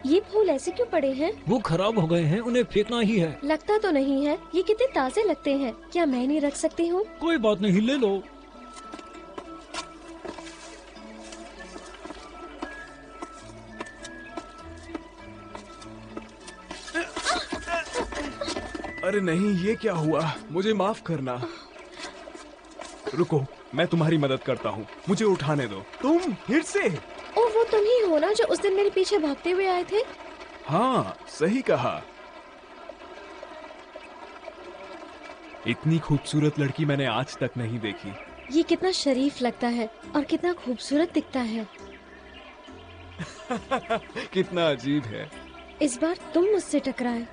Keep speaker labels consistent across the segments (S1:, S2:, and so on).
S1: ये फूल ऐसे क्यों पड़े हैं?
S2: वो खराब हो गए हैं, उन्हें फेंकना ही है।
S1: लगता तो नहीं है। ये कितने ताज़े लगते हैं। क्या मैं नहीं रख सकती हूँ?
S2: कोई बात नहीं, ले लो।
S3: अरे नहीं, ये क्या हुआ? मुझे माफ करना। रुको, मैं तुम्हारी मदद करता हूँ, मुझे उठाने दो। तुम फिर से?
S1: ओह, वो तुम ही हो ना जो उस दिन मेरे पीछे भागते हुए आए थे?
S3: हाँ, सही कहा। इतनी खूबसूरत लड़की मैंने आज तक नहीं देखी।
S1: ये कितना शरीफ लगता है और कितना खूबसूरत दिखता है।
S3: कितना अजीब है।
S1: इस बार तुम मुझसे टकराए।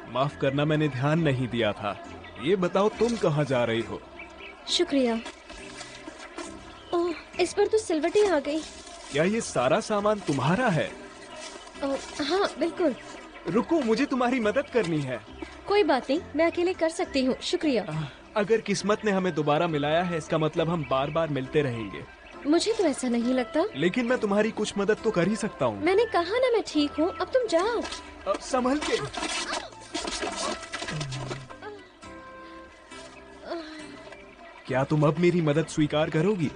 S3: माफ करना, मैंने ध्यान नहीं दिया था। ये बताओ, तुम कहाँ जा रही हो?
S1: शुक्रिया। ओह, इस पर तो सिलवटें आ गई।
S3: क्या ये सारा सामान तुम्हारा है?
S1: हाँ, बिल्कुल।
S3: रुको, मुझे तुम्हारी मदद करनी है।
S1: कोई बात नहीं, मैं अकेले कर सकती हूँ। शुक्रिया।
S3: अगर किस्मत ने हमें दोबारा मिलाया है, इसका मतलब हम बार बार मिलते रहेंगे।
S1: मुझे तो ऐसा नहीं लगता।
S3: लेकिन मैं तुम्हारी कुछ मदद तो कर ही सकता हूँ।
S1: मैंने कहा ना मैं ठीक हूँ। अब तुम जाओ।
S3: संभल के। क्या तुम अब मेरी मदद स्वीकार करोगी?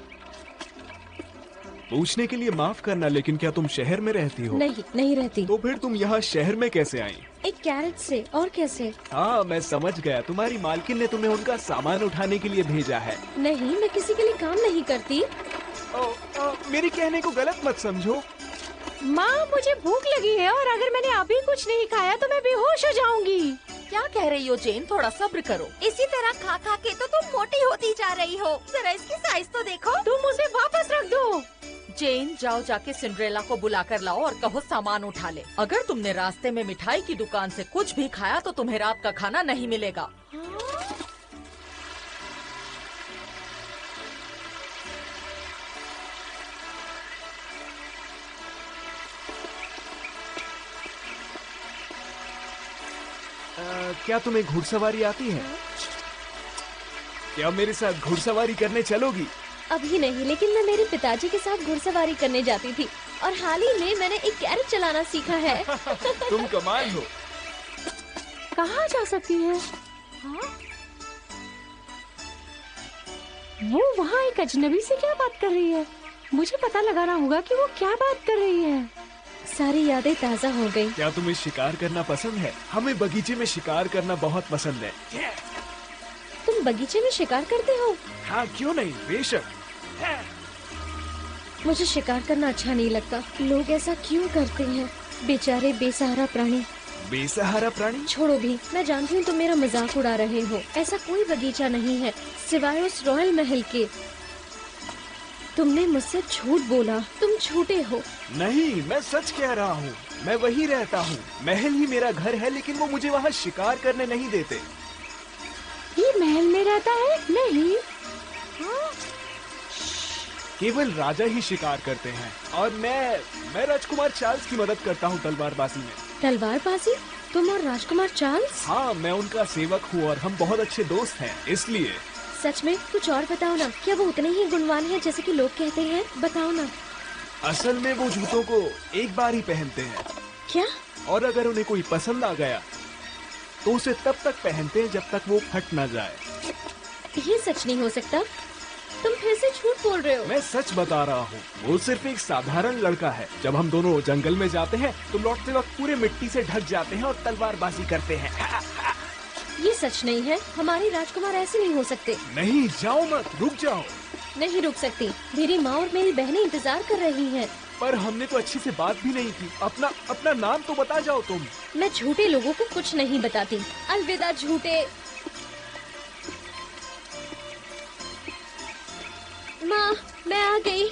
S3: पूछने के लिए माफ करना, लेकिन क्या तुम शहर में रहती हो?
S1: नहीं, नहीं रहती।
S3: तो फिर तुम यहाँ शहर में कैसे आई?
S1: एक कैरेट से। और कैसे?
S3: हाँ, मैं समझ गया। तुम्हारी मालकिन ने तुम्हें उनका सामान उठाने के लिए भेजा है।
S1: नहीं, मैं किसी के लिए काम नहीं करती।
S3: मेरे कहने को गलत मत समझो।
S4: माँ, मुझे भूख लगी है और अगर मैंने अभी कुछ नहीं खाया तो मैं बेहोश हो जाऊंगी।
S5: क्या कह रही हो जेन? थोड़ा सब्र करो।
S6: इसी तरह खा खा के तो तुम मोटी होती जा रही हो। जरा इसकी साइज तो देखो।
S4: तुम उसे वापस रख दो।
S5: जेन, जाओ जाके सिंड्रेला को बुला कर लाओ और कहो सामान उठा ले। अगर तुमने रास्ते में मिठाई की दुकान से कुछ भी खाया तो तुम्हें रात का खाना नहीं मिलेगा।
S3: क्या तुम्हें घुड़सवारी आती है? क्या मेरे साथ घुड़सवारी करने चलोगी?
S1: अभी नहीं, लेकिन मैं मेरे पिताजी के साथ घुड़सवारी करने जाती थी और हाल ही में मैंने एक कैरेट चलाना सीखा है।
S3: तुम कमाल हो।
S4: कहाँ जा सकती है? हाँ? वो वहाँ एक अजनबी से क्या बात कर रही है? मुझे पता लगाना होगा कि वो क्या बात कर रही है।
S1: सारी यादें ताज़ा हो गई।
S3: क्या तुम्हें शिकार करना पसंद है? हमें बगीचे में शिकार करना बहुत पसंद है।
S1: तुम बगीचे में शिकार करते हो?
S3: हाँ, क्यों नहीं, बेशक।
S1: मुझे शिकार करना अच्छा नहीं लगता। लोग ऐसा क्यों करते हैं? बेचारे बेसहारा प्राणी।
S3: बेसहारा प्राणी?
S1: छोड़ो भी, मैं जानती हूँ तुम मेरा मजाक उड़ा रहे हो। ऐसा कोई बगीचा नहीं है सिवाय उस रॉयल महल के। तुमने मुझसे झूठ बोला। तुम झूठे हो।
S3: नहीं, मैं सच कह रहा हूँ। मैं वही रहता हूँ। महल ही मेरा घर है, लेकिन वो मुझे वहाँ शिकार करने नहीं देते।
S4: ये महल में रहता है? नहीं।
S3: हाँ? केवल राजा ही शिकार करते हैं और मैं राजकुमार चार्ल्स की मदद करता हूँ तलवारबाजी में।
S1: तलवारबाजी? तुम और राजकुमार चार्ल्स?
S3: हाँ, मैं उनका सेवक हूँ और हम बहुत अच्छे दोस्त हैं, इसलिए।
S1: सच में? कुछ और बताओ ना। क्या वो उतने ही गुणवान हैं जैसे कि लोग कहते हैं? बताओ ना।
S3: असल में वो जूतों को एक बार ही पहनते हैं।
S1: क्या?
S3: और अगर उन्हें कोई पसंद आ गया तो उसे तब तक पहनते हैं जब तक वो फट ना जाए।
S1: ये सच नहीं हो सकता। तुम फिर से झूठ बोल रहे हो।
S3: मैं सच बता रहा हूँ। वो सिर्फ एक साधारण लड़का है। जब हम दोनों जंगल में जाते हैं तो लौटते वक्त पूरे मिट्टी से ढक जाते हैं और तलवारबाजी करते हैं।
S1: ये सच नहीं है। हमारे राजकुमार ऐसे नहीं हो सकते।
S3: नहीं, जाओ मत, रुक जाओ।
S1: नहीं रुक सकती। मेरी माँ और मेरी बहनें इंतजार कर रही हैं।
S3: पर हमने तो अच्छे से बात भी नहीं की। अपना नाम तो बता जाओ तुम।
S1: मैं झूठे लोगों को कुछ नहीं बताती। अलविदा झूठे। माँ, मैं आ गई।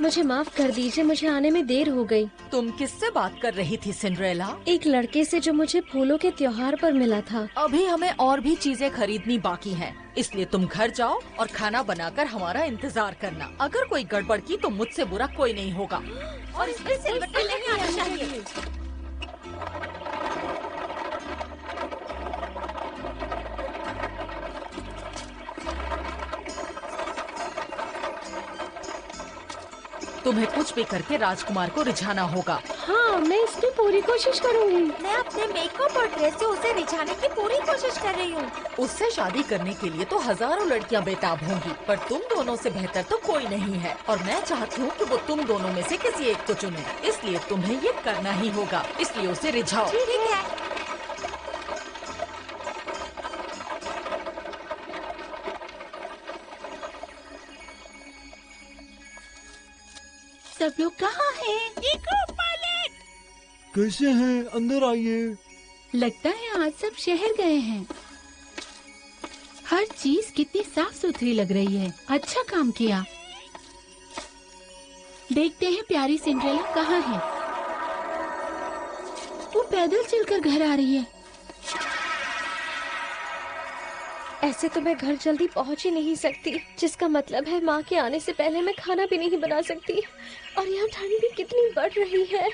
S1: मुझे माफ कर दीजिए, मुझे आने में देर हो गई।
S5: तुम किससे बात कर रही थी सिंड्रेला?
S1: एक लड़के से जो मुझे फूलों के त्योहार पर मिला था।
S5: अभी हमें और भी चीजें खरीदनी बाकी हैं, इसलिए तुम घर जाओ और खाना बनाकर हमारा इंतजार करना। अगर कोई गड़बड़ की तो मुझसे बुरा कोई नहीं होगा।
S6: और इसमें सिलवटें नहीं आना चाहिए।
S5: तुम्हें कुछ भी करके राजकुमार को रिझाना होगा।
S4: हाँ, मैं इसकी पूरी कोशिश करूँगी।
S6: मैं अपने मेकअप और ड्रेस से उसे रिझाने की पूरी कोशिश कर रही हूँ।
S5: उससे शादी करने के लिए तो हजारों लड़कियां बेताब होंगी, पर तुम दोनों से बेहतर तो कोई नहीं है। और मैं चाहती हूँ कि वो तुम दोनों में से किसी एक को चुने, इसलिए तुम्हें ये करना ही होगा। इसलिए उसे रिझाओ।
S6: ठीक है।
S7: सब लोग कहाँ हैं?
S2: कैसे हैं? अंदर आइए।
S7: लगता है आज सब शहर गए हैं। हर चीज कितनी साफ सुथरी लग रही है। अच्छा काम किया। देखते हैं प्यारी सिंड्रेला कहाँ है। वो पैदल चलकर घर आ रही है।
S1: ऐसे तो मैं घर जल्दी पहुंच ही नहीं सकती, जिसका मतलब है माँ के आने से पहले मैं खाना भी नहीं बना सकती। और यहाँ ठंड भी कितनी बढ़ रही है।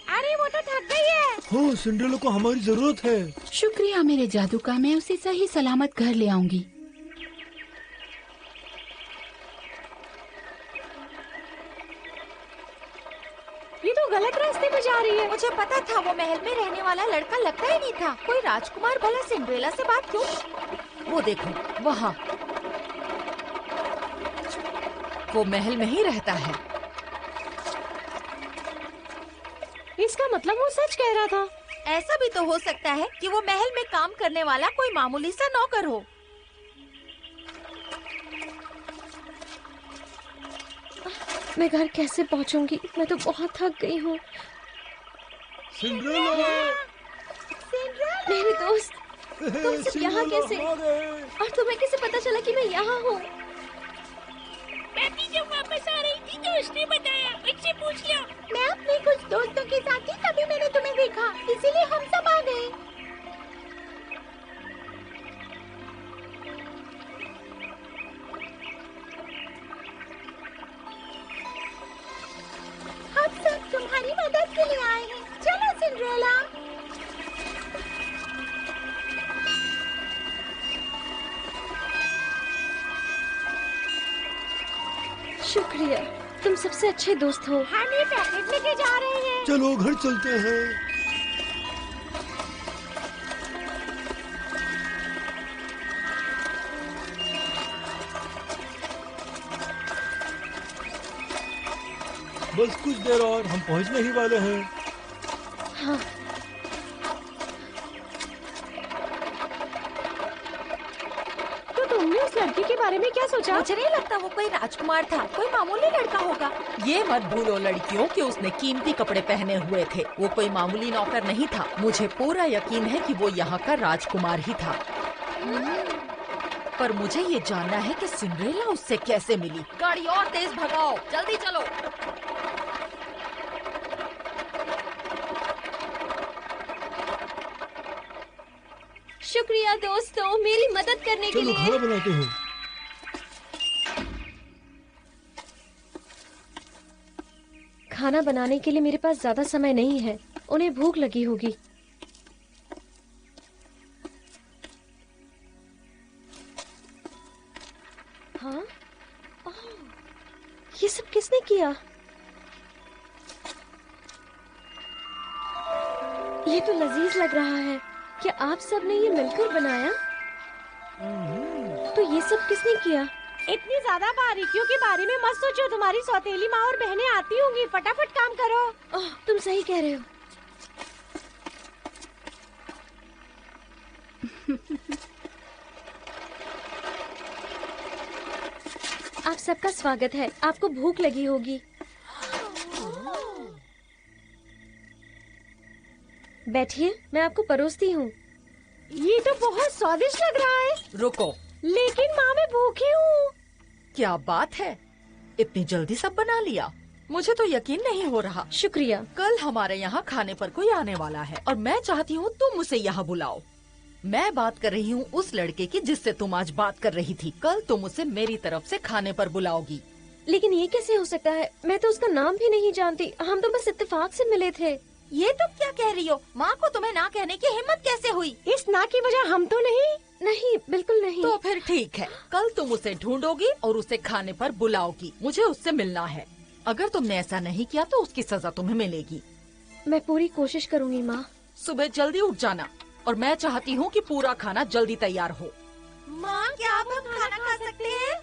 S6: अरे वो तो थक गई है।
S2: हाँ, सिंड्रेला को हमारी जरूरत है।
S7: शुक्रिया मेरे जादू का, मैं उसे सही सलामत घर ले आऊंगी।
S4: ये तो गलत रास्ते पे जा रही है।
S6: मुझे पता था वो महल में रहने वाला लड़का लगता ही नहीं था। कोई राजकुमार भला सिंड्रेला से बात क्यों?
S5: वो देखो वहाँ, वो महल में ही रहता है।
S4: इसका मतलब वो सच कह रहा था।
S6: ऐसा भी तो हो सकता है कि वो महल में काम करने वाला कोई मामूली सा नौकर हो।
S1: मैं घर कैसे पहुंचूंगी? मैं तो बहुत थक गई हूँ।
S2: सिंड्रेला!
S1: मेरी दोस्त, तुम सब यहाँ कैसे? और तुम्हें कैसे पता चला कि मैं यहाँ हूँ?
S6: मैं भी जब वापस आ रही थी तो उसने बताया, मुझसे पूछ लिया। मैं अपने कुछ दोस्तों के साथ थी, तभी मैंने तुम्हें देखा, इसीलिए हम सब आ गए। हम सब तुम्हारी मदद के लिए आए हैं। चलो सिंड्रेला।
S1: शुक्रिया, तुम सबसे अच्छे दोस्त हो।
S6: हम ये पैकेट लेके जा रहे हैं।
S2: चलो घर चलते हैं। बस कुछ देर और हम पहुंचने ही वाले हैं।
S1: हाँ,
S4: तो तुमने उस लड़की के बारे में क्या सोचा?
S6: मुझे नहीं लगता वो कोई राजकुमार था, कोई मामूली लड़का होगा।
S5: ये मत भूलो लड़कियों कि उसने कीमती कपड़े पहने हुए थे। वो कोई मामूली नौकर नहीं था। मुझे पूरा यकीन है कि वो यहाँ का राजकुमार ही था। पर मुझे ये जानना है कि सिंड्रेला उससे कैसे मिली। गाड़ी और तेज भगाओ, जल्दी चलो।
S1: शुक्रिया दोस्तों, मेरी मदद करने के
S2: चलो
S1: लिए।
S2: खाना बनाते हैं।
S1: खाना बनाने के लिए मेरे पास ज्यादा समय नहीं है। उन्हें भूख लगी होगी। हाँ? ओह, ये सब किसने किया? ये तो लजीज लग रहा है। क्या आप सब ने ये मिलकर बनाया? तो ये सब किसने किया?
S4: इतनी ज्यादा बारीकियों के बारे में मत सोचो। तुम्हारी सौतेली माँ और बहनें आती होंगी। फटाफट काम करो।
S1: ओह, तुम सही कह रहे हो। आप सबका स्वागत है। आपको भूख लगी होगी। बैठिए, मैं आपको परोसती हूँ।
S4: ये तो बहुत स्वादिष्ट लग रहा है।
S5: रुको,
S4: लेकिन माँ मैं भूखी हूँ।
S5: क्या बात है, इतनी जल्दी सब बना लिया? मुझे तो यकीन नहीं हो रहा।
S1: शुक्रिया।
S5: कल हमारे यहाँ खाने पर कोई आने वाला है और मैं चाहती हूँ तुम उसे यहाँ बुलाओ। मैं बात कर रही हूँ उस लड़के की जिससे तुम आज बात कर रही थी। कल तुम उसे मेरी तरफ से खाने पर बुलाओगी।
S1: लेकिन ये कैसे हो सकता है? मैं तो उसका नाम भी नहीं जानती। हम तो बस इत्तेफाक से मिले थे।
S6: ये तुम क्या कह रही हो? माँ को तुम्हें ना कहने की हिम्मत कैसे हुई?
S4: इस ना की वजह हम तो नहीं।
S1: नहीं, बिल्कुल नहीं।
S5: तो फिर ठीक है, कल तुम उसे ढूंढोगी और उसे खाने पर बुलाओगी। मुझे उससे मिलना है। अगर तुमने ऐसा नहीं किया तो उसकी सजा तुम्हें मिलेगी।
S1: मैं पूरी कोशिश करूंगी माँ।
S5: सुबह जल्दी उठ जाना और मैं चाहती हूँ कि पूरा खाना जल्दी तैयार हो।
S6: माँ, क्या अब हम खाना खा सकते हैं?